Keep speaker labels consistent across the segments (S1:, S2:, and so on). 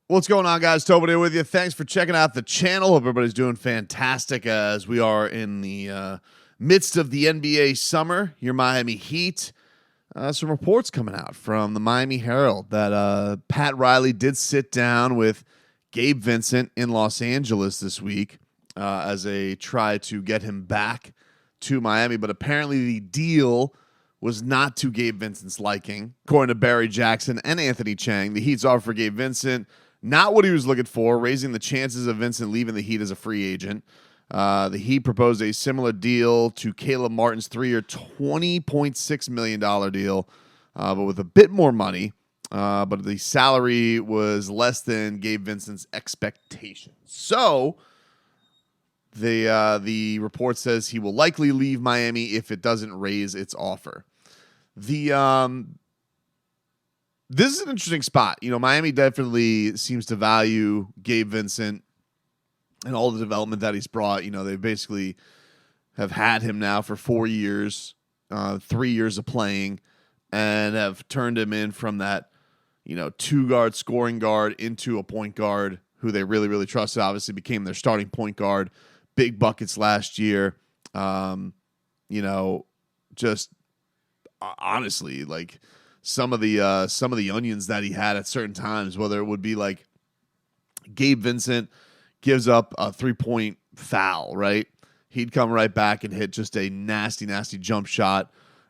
S1: What's going on, guys? Tobin here with you. Thanks for checking out the channel. Hope everybody's doing fantastic as we are in the midst of the NBA summer. Your Miami Heat. Some reports coming out from the Miami Herald that Pat Riley did sit down with Gabe Vincent in Los Angeles this week as a try to get him back to Miami. But apparently the deal was not to Gabe Vincent's liking. According to Barry Jackson and Anthony Chang, the Heat's offer for Gabe Vincent, not what he was looking for, raising the chances of Vincent leaving the Heat as a free agent. The Heat proposed a similar deal to Caleb Martin's 3-year, $20.6 million deal, but with a bit more money. But the salary was less than Gabe Vincent's expectations. So the report says he will likely leave Miami if it doesn't raise its offer. This is an interesting spot. You know, Miami definitely seems to value Gabe Vincent and all the development that he's brought. You know, they basically have had him now for 4 years, 3 years of playing, and have turned him in from that, two-guard scoring guard into a point guard who they really, really trusted. Obviously became their starting point guard, big buckets last year. Just honestly, like, some of the onions that he had at certain times, whether it would be like Gabe Vincent gives up a 3-point foul, right? He'd come right back and hit just a nasty, nasty jump shot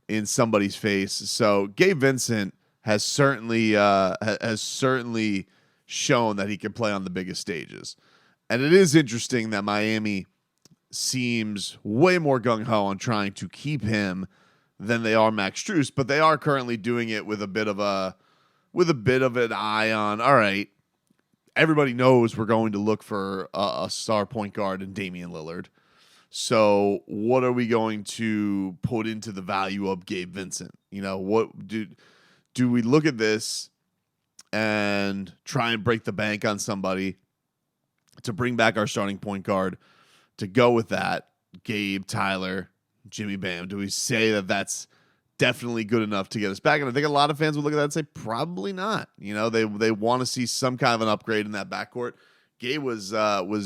S1: in somebody's face. So Gabe Vincent has certainly shown that he can play on the biggest stages. And it is interesting that Miami seems way more gung-ho on trying to keep him than they are Max Strus, but they are currently doing it with a bit of an eye on, all right, everybody knows we're going to look for a star point guard in Damian Lillard. So what are we going to put into the value of Gabe Vincent? What do we look at this and try and break the bank on somebody to bring back our starting point guard to go with that, Gabe, Tyler, Jimmy Bam? Do we say that that's definitely good enough to get us back? And I think a lot of fans would look at that and say probably not. They want to see some kind of an upgrade in that backcourt. Gabe was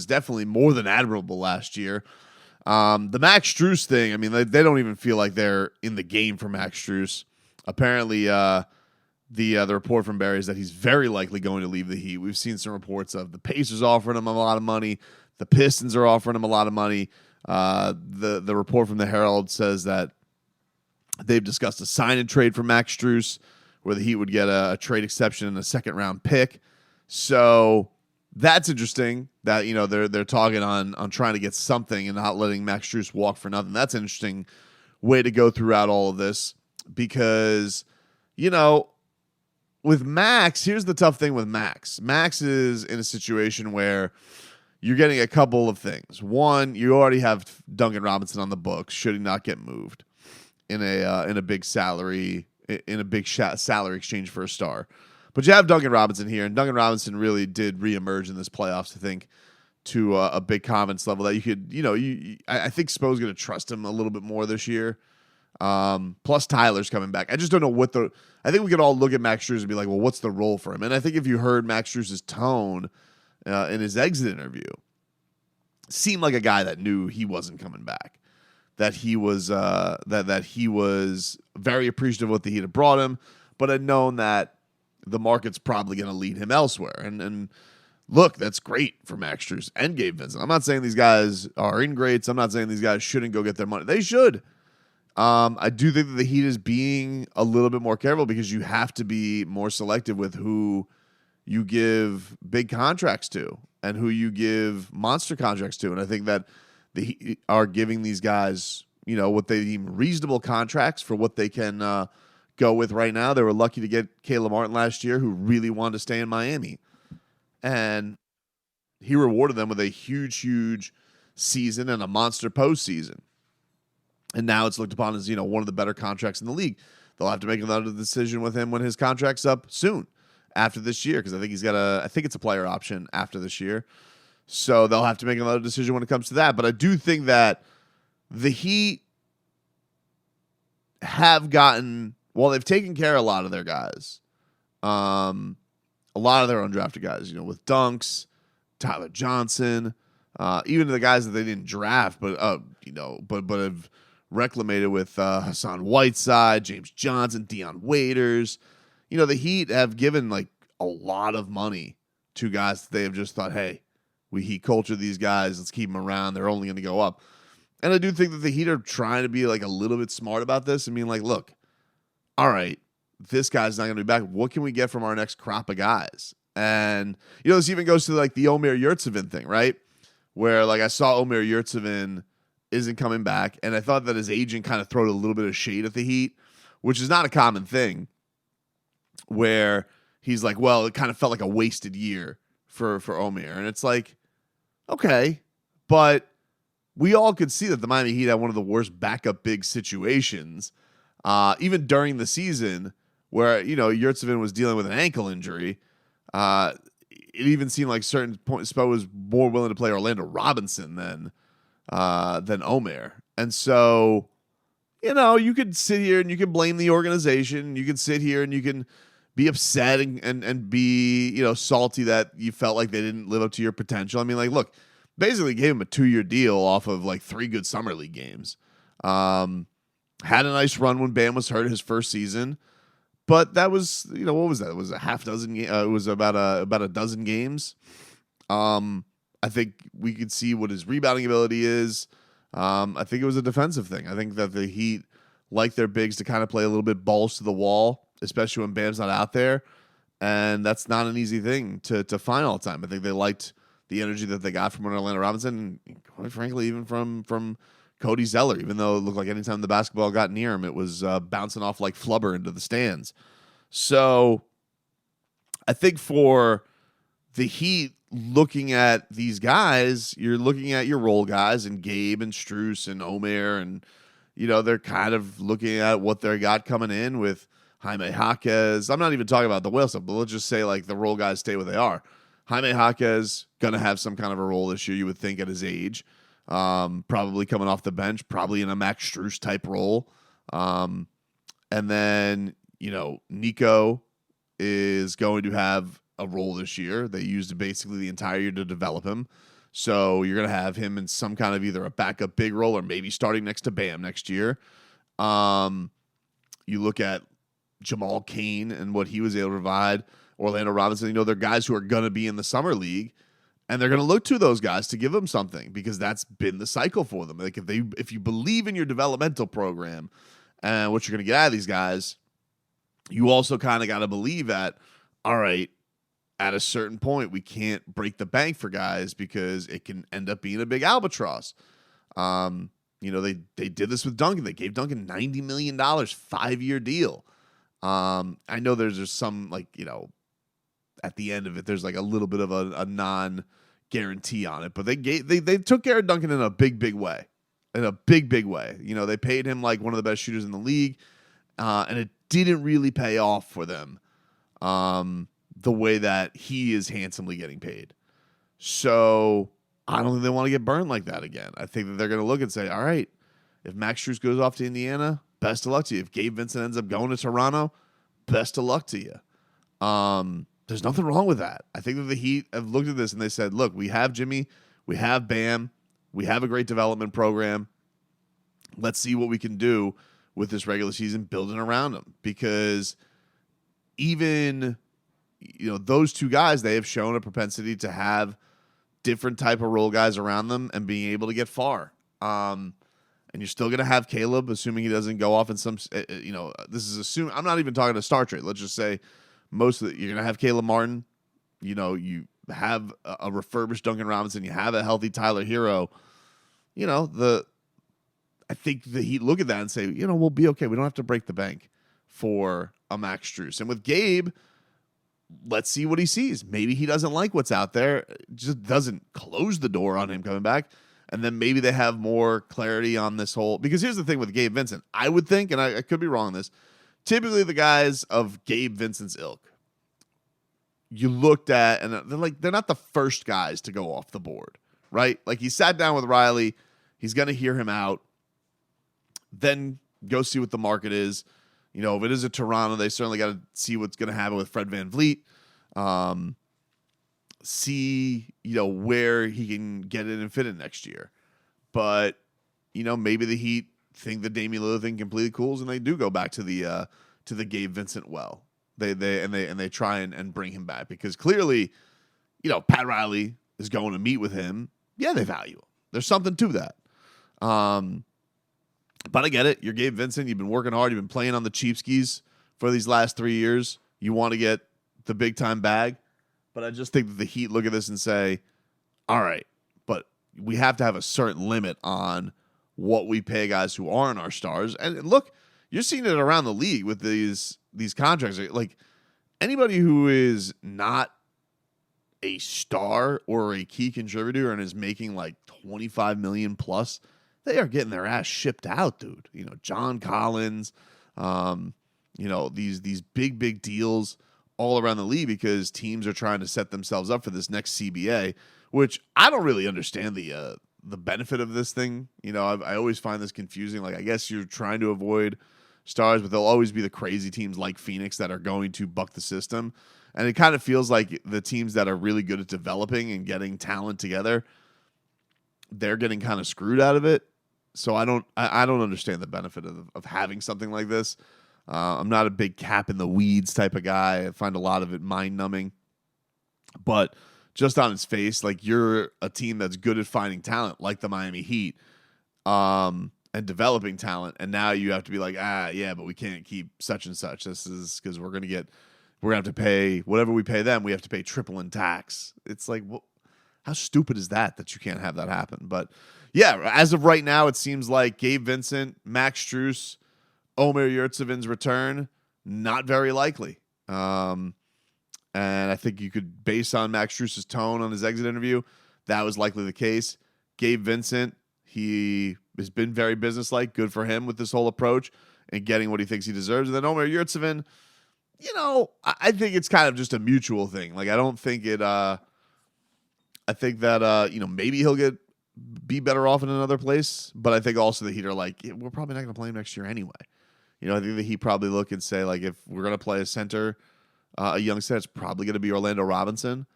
S1: definitely more than admirable last year. The Max Strus thing, I mean, they don't even feel like they're in the game for Max Strus. Apparently, the report from Barry is that he's very likely going to leave the Heat. We've seen some reports of the Pacers offering him a lot of money. The Pistons are offering him a lot of money. The report from the Herald says that they've discussed a sign and trade for Max Strus, where the Heat would get a trade exception and a second-round pick. So that's interesting that they're talking on trying to get something and not letting Max Strus walk for nothing. That's an interesting way to go throughout all of this because with Max, here's the tough thing with Max. Max is in a situation where you're getting a couple of things. One, you already have Duncan Robinson on the books, should he not get moved in a big salary exchange for a star. But you have Duncan Robinson here, and Duncan Robinson really did reemerge in this playoffs, I think, to a big confidence level that you could, I think Spo's going to trust him a little bit more this year. Plus Tyler's coming back. I just don't know I think we could all look at Max Strus and be like, well, what's the role for him? And I think if you heard Max Strus' tone in his exit interview, seemed like a guy that knew he wasn't coming back, that he was that he was very appreciative of what the Heat had brought him, but had known that the market's probably going to lead him elsewhere. And look, that's great for Max Strus and Gabe Vincent. I'm not saying these guys are ingrates. I'm not saying these guys shouldn't go get their money. They should. I do think that the Heat is being a little bit more careful because you have to be more selective with who you give big contracts to and who you give monster contracts to. And I think that the Heat are giving these guys, what they deem reasonable contracts for what they can go with right now. They were lucky to get Caleb Martin last year, who really wanted to stay in Miami. And he rewarded them with a huge, huge season and a monster postseason. And now it's looked upon as, one of the better contracts in the league. They'll have to make another decision with him when his contract's up soon after this year, because I think I think it's a player option after this year. So they'll have to make another decision when it comes to that. But I do think that the Heat have gotten, well, they've taken care of a lot of their guys. A a lot of their undrafted guys, with Dunks, Tyler Johnson, even the guys that they didn't draft, but have reclamated with Hassan Whiteside, James Johnson, Deion Waiters. The Heat have given like a lot of money to guys that they have just thought, hey, we Heat culture these guys. Let's keep them around. They're only going to go up. And I do think that the Heat are trying to be like a little bit smart about this. I mean, like, look, all right, this guy's not going to be back. What can we get from our next crop of guys? And, this even goes to like the Ömer Yurtseven thing, right? Where like I saw Ömer Yurtseven isn't coming back. And I thought that his agent kind of threw a little bit of shade at the Heat, which is not a common thing, where he's like, well, it kind of felt like a wasted year for Ömer. And it's like, okay, but we all could see that the Miami Heat had one of the worst backup big situations, even during the season where, Yurtseven was dealing with an ankle injury. It even seemed like certain points Spo was more willing to play Orlando Robinson than Ömer. And so, you could sit here and you can blame the organization. You can sit here and you can be upset and be, salty that you felt like they didn't live up to your potential. I mean, like, look, basically gave him a 2-year deal off of like 3 good summer league games. Had a nice run when Bam was hurt his first season, but that was, what was that? It was a half dozen. It was about a dozen games. I think we could see what his rebounding ability is. I think it was a defensive thing. I think that the Heat like their bigs to kind of play a little bit balls to the wall, especially when Bam's not out there, and that's not an easy thing to find all the time. I think they liked the energy that they got from Orlando Robinson, and quite frankly, even from Cody Zeller, even though it looked like anytime the basketball got near him, it was bouncing off like flubber into the stands. So I think for the Heat, looking at these guys, you're looking at your role guys and Gabe and Strus and Ömer, and, they're kind of looking at what they got coming in with Jaime Jaquez. I'm not even talking about the whale stuff, but let's just say like the role guys stay where they are. Jaime Jaquez going to have some kind of a role this year, you would think, at his age. Probably coming off the bench, probably in a Max Strus type role. And then, Nico is going to have a role this year. They used basically the entire year to develop him. So you're going to have him in some kind of either a backup big role or maybe starting next to Bam next year. You look at Jamal Cain and what he was able to provide. Orlando Robinson, they're guys who are going to be in the summer league, and they're going to look to those guys to give them something because that's been the cycle for them. Like if you believe in your developmental program and what you're going to get out of these guys, you also kind of got to believe that, all right, at a certain point, we can't break the bank for guys because it can end up being a big albatross. They did this with Duncan. They gave Duncan $90 million, 5-year deal. I know there's just some at the end of it, there's like a little bit of a non-guarantee on it, but they took care of Duncan in a big way. In a big way. They paid him like one of the best shooters in the league, and it didn't really pay off for them the way that he is handsomely getting paid. So I don't think they want to get burned like that again. I think that they're going to look and say, all right, if Max Strus goes off to Indiana, best of luck to you. If Gabe Vincent ends up going to Toronto, best of luck to you. There's nothing wrong with that. I think that the Heat have looked at this and they said, look, we have Jimmy, we have Bam, we have a great development program. Let's see what we can do with this regular season building around them. Because even, those two guys, they have shown a propensity to have different type of role guys around them and being able to get far. And you're still going to have Caleb, assuming he doesn't go off in some, this is assuming, I'm not even talking a star trade. Let's just say you're going to have Caleb Martin. You have a refurbished Duncan Robinson. You have a healthy Tyler Hero. I think the Heat look at that and say, we'll be okay. We don't have to break the bank for a Max Strus. And with Gabe, let's see what he sees. Maybe he doesn't like what's out there. Just doesn't close the door on him coming back. And then maybe they have more clarity on this whole. Because here's the thing with Gabe Vincent. I would think, and I could be wrong on this, typically the guys of Gabe Vincent's ilk, you looked at, and they're not the first guys to go off the board, right? Like he sat down with Riley. He's going to hear him out. Then go see what the market is. If it is a Toronto, they certainly got to see what's going to happen with Fred VanVleet. See, where he can get in and fit in next year. But, maybe the Heat think the Damian Lillard thing completely cools, and they do go back to the Gabe Vincent well. They try and bring him back because clearly, Pat Riley is going to meet with him. Yeah, they value him. There's something to that. But I get it. You're Gabe Vincent. You've been working hard. You've been playing on the cheap skis for these last 3 years. You want to get the big time bag. But I just think that the Heat look at this and say, all right, but we have to have a certain limit on what we pay guys who aren't our stars. And look, you're seeing it around the league with these contracts. Like anybody who is not a star or a key contributor and is making like $25 million plus, they are getting their ass shipped out, dude. John Collins, these big deals all around the league because teams are trying to set themselves up for this next CBA, which I don't really understand the benefit of this thing. I always find this confusing. Like, I guess you're trying to avoid stars, but there'll always be the crazy teams like Phoenix that are going to buck the system. And it kind of feels like the teams that are really good at developing and getting talent together, they're getting kind of screwed out of it. So I don't understand the benefit of having something like this. I'm not a big cap in the weeds type of guy. I find a lot of it mind numbing. But just on its face, like you're a team that's good at finding talent, like the Miami Heat, and developing talent. And now you have to be like, yeah, but we can't keep such and such. This is because we're gonna have to pay whatever we pay them. We have to pay triple in tax. It's like, how stupid is that you can't have that happen? But yeah, as of right now, it seems like Gabe Vincent, Max Strus, Ömer Yurtseven's return, not very likely. And I think you could, based on Max Strus's tone on his exit interview, that was likely the case. Gabe Vincent, he has been very businesslike. Good for him with this whole approach and getting what he thinks he deserves. And then Ömer Yurtseven, I think it's kind of just a mutual thing. Like, I don't think it, I think that, maybe he'll be better off in another place. But I think also the Heat are like, we're probably not going to play him next year anyway. I think that he probably look and say, like, if we're going to play a center, a young center, it's probably going to be Orlando Robinson.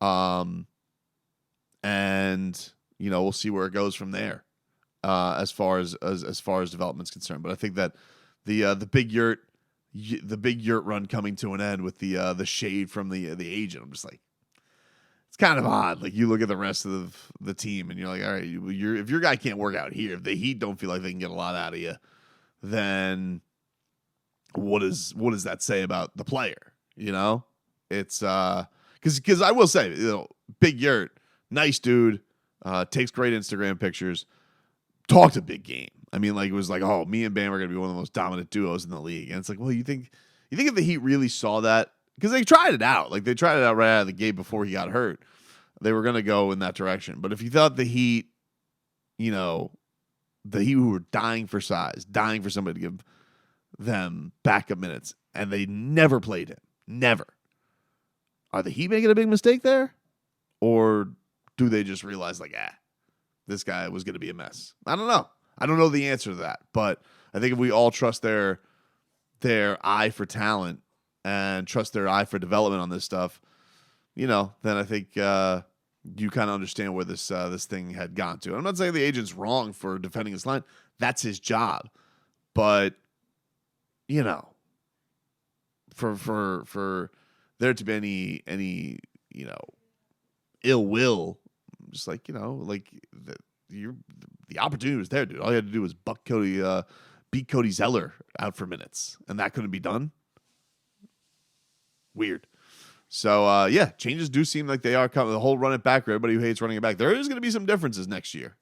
S1: And, we'll see where it goes from there as far as development's concerned. But I think that the big yurt run coming to an end with the shade from the agent, I'm just like, it's kind of odd. Like, you look at the rest of the team and you're like, all right, if your guy can't work out here, if the Heat don't feel like they can get a lot out of you, then what does that say about the player? It's because I will say, Big Yurt, nice dude, takes great Instagram pictures, talked a big game. I mean, like, it was like, oh, me and Bam are gonna be one of the most dominant duos in the league, and it's like, well, you think if the Heat really saw that, because they tried it out, like they tried it out right out of the gate before he got hurt, they were gonna go in that direction. But if you thought the Heat, the Heat who were dying for size, dying for somebody to give them backup minutes, and they never played him. Never. Are the Heat making a big mistake there? Or do they just realize, like, this guy was going to be a mess? I don't know. I don't know the answer to that. But I think if we all trust their eye for talent and trust their eye for development on this stuff, then I think you kind of understand where this thing had gone to. I'm not saying the agent's wrong for defending his line. That's his job. But for there to be any ill will, just like the opportunity was there, dude. All you had to do was beat Cody Zeller out for minutes, and that couldn't be done. Weird. So changes do seem like they are coming. The whole run it back for everybody who hates running it back. There is going to be some differences next year.